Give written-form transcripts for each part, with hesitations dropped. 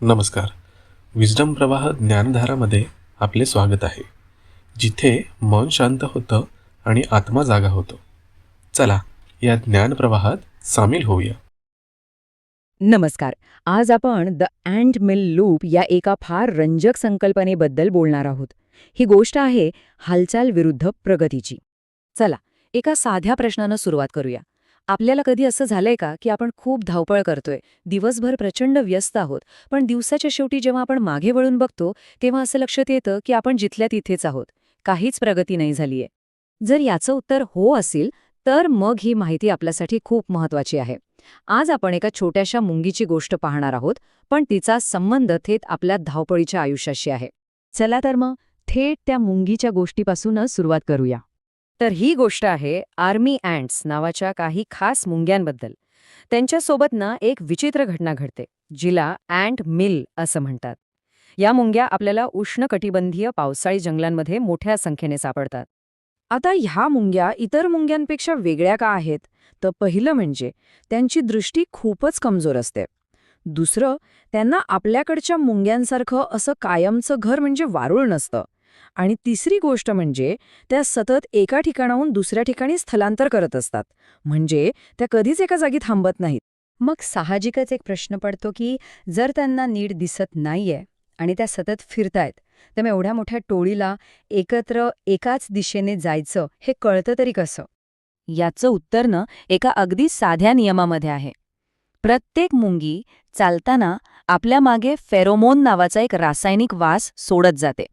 नमस्कार. विज्डम प्रवाह ज्ञानधारामध्ये आपले स्वागत आहे, जिथे मन शांत होतं आणि आत्मा जागा होतो. चला, या ज्ञानप्रवाहात सामील होऊया. नमस्कार. आज आपण द अँट मिल लूप या एका फार रंजक संकल्पनेबद्दल बोलणार आहोत. ही गोष्ट आहे हालचाल विरुद्ध प्रगतीची. चला, एका साध्या प्रश्नानं सुरुवात करूया. आपल्याला कधी असं झालंय का की आपण खूप धावपळ करतोय, दिवसभर प्रचंड व्यस्त आहोत, पण दिवसाच्या शेवटी जेव्हा आपण मागे वळून बघतो तेव्हा असं लक्षात येतं की आपण जिथल्या तिथेच आहोत, काहीच प्रगती नाही झालीये? जर याचं उत्तर हो असेल, तर मग ही माहिती आपल्यासाठी खूप महत्वाची आहे. आज आपण एका छोट्याशा मुंगीची गोष्ट पाहणार आहोत, पण तिचा संबंध थेट आपल्या धावपळीच्या आयुष्याशी आहे. चला तर मग थेट त्या मुंगीच्या गोष्टीपासूनच सुरुवात करूया. तर ही गोष्ट आहे आर्मी अँट्स नावाच्या काही खास मुंग्यांबद्दल. त्यांच्यासोबत ना एक विचित्र घटना घडते, जिला अँट मिल असं म्हणतात. या मुंग्या आपल्याला उष्णकटिबंधीय पावसाळी जंगलांमध्ये मोठ्या संख्येने सापडतात. आता ह्या मुंग्या इतर मुंग्यांपेक्षा वेगळ्या का आहेत? तर पहिलं म्हणजे त्यांची दृष्टी खूपच कमजोर असते. दुसरं, त्यांना आपल्याकडच्या मुंग्यांसारखं असं कायमचं घर म्हणजे वारूळ नसतं. आणि तिसरी गोष्ट म्हणजे त्या सतत एका ठिकाणाहून दुसऱ्या ठिकाणी स्थलांतर करत असतात. म्हणजे त्या कधीच एका जागी थांबत नाहीत. मग साहजिकच एक प्रश्न पडतो की जर त्यांना नीट दिसत नाहीये आणि त्या सतत फिरतायत, तर मग एवढ्या मोठ्या टोळीला एकत्र एकाच दिशेने जायचं हे कळतं तरी कसं? याचं उत्तर एका अगदी साध्या नियमामध्ये आहे. प्रत्येक मुंगी चालताना आपल्या मागे फेरोमोन नावाचा एक रासायनिक वास सोडत जाते.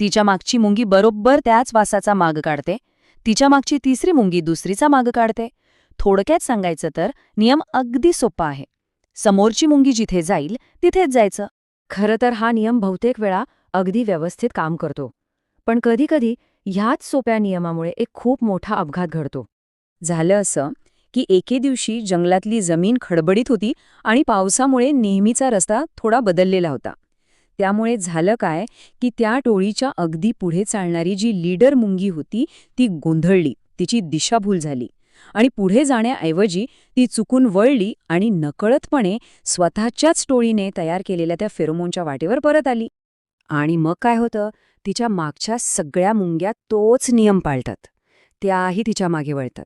तिच्या मागची मुंगी बरोबर त्याच वासाचा माग काढते. तिच्या मागची तिसरी मुंगी दुसरीचा माग काढते. थोडक्यात सांगायचं तर नियम अगदी सोपा आहे. समोरची मुंगी जिथे जाईल तिथेच जायचं. खरं तर हा नियम बहुतेक वेळा अगदी व्यवस्थित काम करतो. पण कधीकधी ह्याच सोप्या नियमामुळे एक खूप मोठा अपघात घडतो. झालं असं की एके दिवशी जंगलातली जमीन खडबडीत होती आणि पावसामुळे नेहमीचा रस्ता थोडा बदललेला होता. त्यामुळे झालं काय की त्या टोळीच्या अगदी पुढे चालणारी जी लीडर मुंगी होती ती गोंधळली, तिची दिशाभूल झाली आणि पुढे जाण्याऐवजी ती चुकून वळली आणि नकळतपणे स्वतःच्याच टोळीने तयार केलेल्या त्या फेरोमोनच्या वाटेवर परत आली. आणि मग काय होतं, तिच्या मागच्या सगळ्या मुंग्या तोच नियम पाळतात. त्याही तिच्या मागे वळतात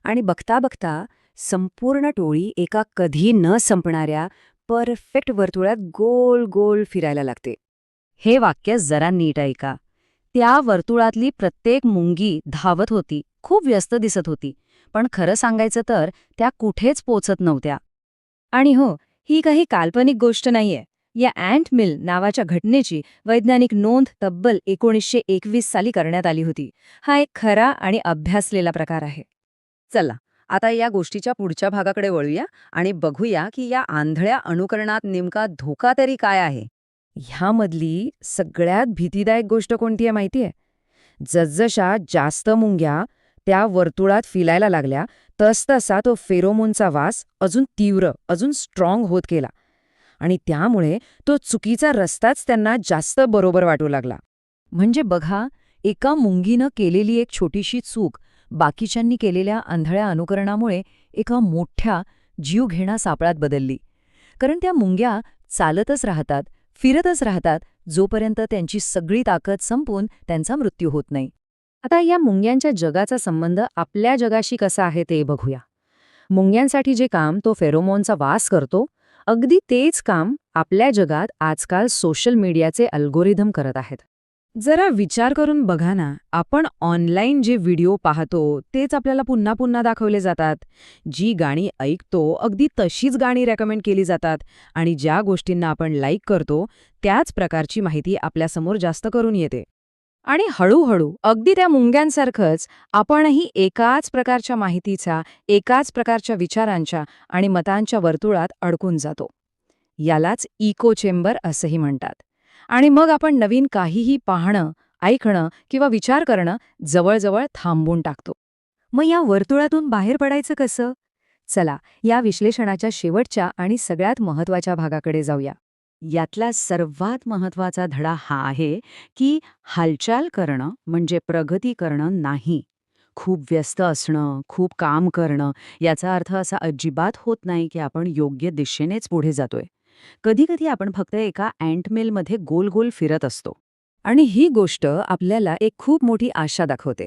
आणि बघता बघता संपूर्ण टोळी एका कधी न संपणाऱ्या परफेक्ट वर्तुळात गोल गोल फिरायला लागते. हे वाक्य जरा नीट ऐका. त्या वर्तुळातली प्रत्येक मुंगी धावत होती, खूप व्यस्त दिसत होती, पण खरं सांगायचं तर त्या कुठेच पोचत नव्हत्या. आणि हो, ही काही काल्पनिक गोष्ट नाहीये. या अँट मिल नावाच्या घटनेची वैज्ञानिक नोंद तब्बल 1921 साली करण्यात आली होती. हा एक खरा आणि अभ्यासलेला प्रकार आहे. चला, आता या गोष्टीच्या पुढच्या भागाकडे वळूया आणि बघूया की या आंधळ्या अनुकरणात नेमका धोका तरी काय आहे. ह्यामधली सगळ्यात भीतीदायक गोष्ट कोणती आहे माहितीये? जसजशा जास्त मुंग्या त्या वर्तुळात फिरायला लागल्या, तसतसा तो फेरोमोनचा वास अजून तीव्र, अजून स्ट्रॉंग होत गेला. आणि त्यामुळे तो चुकीचा रस्ताच त्यांना जास्त बरोबर वाटू लागला. म्हणजे बघा, एका मुंगीनं केलेली एक छोटीशी चूक बाकीच्यांनी केलेल्या आंधळ्या अनुकरणामुळे एका मोठ्या जीवघेण्या सापळात बदलली. कारण त्या मुंग्या चालतच राहतात, फिरतच राहतात, जोपर्यंत त्यांची सगळी ताकद संपून त्यांचा मृत्यू होत नाही. आता या मुंग्यांच्या जगाचा संबंध आपल्या जगाशी कसा आहे ते बघूया. मुंग्यांसाठी जे काम तो फेरोमोनचा वास करतो, अगदी तेच काम आपल्या जगात आजकाल सोशल मीडियाचे अल्गोरिदम करत आहेत. जरा विचार करून बघा ना, आपण ऑनलाईन जे व्हिडिओ पाहतो तेच आपल्याला पुन्हा पुन्हा दाखवले जातात. जी गाणी ऐकतो अगदी तशीच गाणी रेकमेंड केली जातात आणि ज्या गोष्टींना आपण लाईक करतो त्याच प्रकारची माहिती आपल्यासमोर जास्त करून येते. आणि हळूहळू अगदी त्या मुंग्यांसारखंच आपणही एकाच प्रकारच्या माहितीचा, एकाच प्रकारच्या विचारांच्या आणि मतांच्या वर्तुळात अडकून जातो. यालाच इको चेंबर असंही म्हणतात. आणि मग आपण नवीन काहीही पाहणं, ऐकणं किंवा विचार करणं जवळजवळ थांबवून टाकतो. मग या वर्तुळातून बाहेर पडायचं कसं? चला, या विश्लेषणाच्या शेवटच्या आणि सगळ्यात महत्त्वाच्या भागाकडे जाऊया. यातला सर्वात महत्त्वाचा धडा हा आहे की हालचाल करणं म्हणजे प्रगती करणं नाही. खूप व्यस्त असणं, खूप काम करणं याचा अर्थ असा अजिबात होत नाही की आपण योग्य दिशेनेच पुढे जातोय. कधीकधी आपण फक्त एका अँटमिलमध्ये गोल गोल फिरत असतो. आणि ही गोष्ट आपल्याला एक खूप मोठी आशा दाखवते.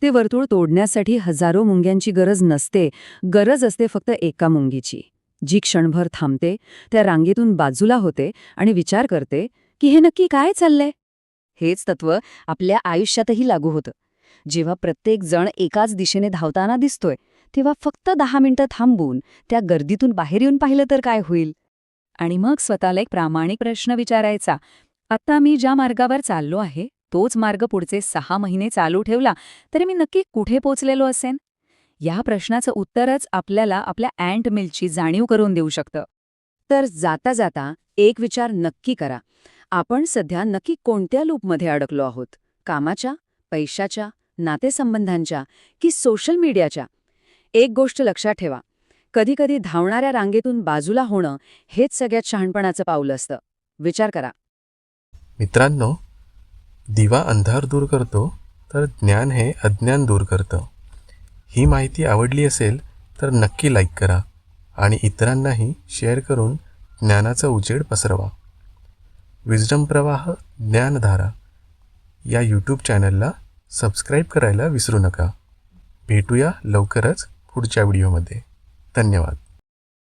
ते वर्तुळ तोडण्यासाठी हजारो मुंग्यांची गरज नसते, गरज असते फक्त एका मुंगीची, जी क्षणभर थांबते, त्या रांगेतून बाजूला होते आणि विचार करते की हे नक्की काय चाललंय. हेच तत्व आपल्या आयुष्यातही लागू होतं. जेव्हा प्रत्येक जण एकाच दिशेने धावताना दिसतोय, तेव्हा फक्त 10 मिनिटं थांबून त्या गर्दीतून बाहेर येऊन पाहिलं तर काय होईल? आणि मग स्वतःला एक प्रामाणिक प्रश्न विचारायचा, आता मी ज्या मार्गावर चाललो आहे, तोच मार्ग पुढचे 6 महिने चालू ठेवला, तरी मी नक्की कुठे पोचलेलो असेन? या प्रश्नाचं उत्तरच आपल्याला आपल्या अँट मिलची जाणीव करून देऊ शकतं. तर जाता जाता एक विचार नक्की करा. आपण सध्या नक्की कोणत्या लूपमध्ये अडकलो आहोत? कामाच्या, पैशाच्या, नातेसंबंधांच्या की सोशल मीडियाच्या? एक गोष्ट लक्षात ठेवा, कधीकधी धावणाऱ्या रांगेतून बाजूला होणं हेच सगळ्यात शहाणपणाचं पाऊल असतं. विचार करा. मित्रांनो, दिवा अंधार दूर करतो, तर ज्ञान हे अज्ञान दूर करतं. ही माहिती आवडली असेल तर नक्की लाईक करा आणि इतरांनाही शेअर करून ज्ञानाचा उजेड पसरवा. विजडम प्रवाह ज्ञानधारा या यूट्यूब चॅनलला सबस्क्राईब करायला विसरू नका. भेटूया लवकरच पुढच्या व्हिडिओमध्ये. धन्यवाद.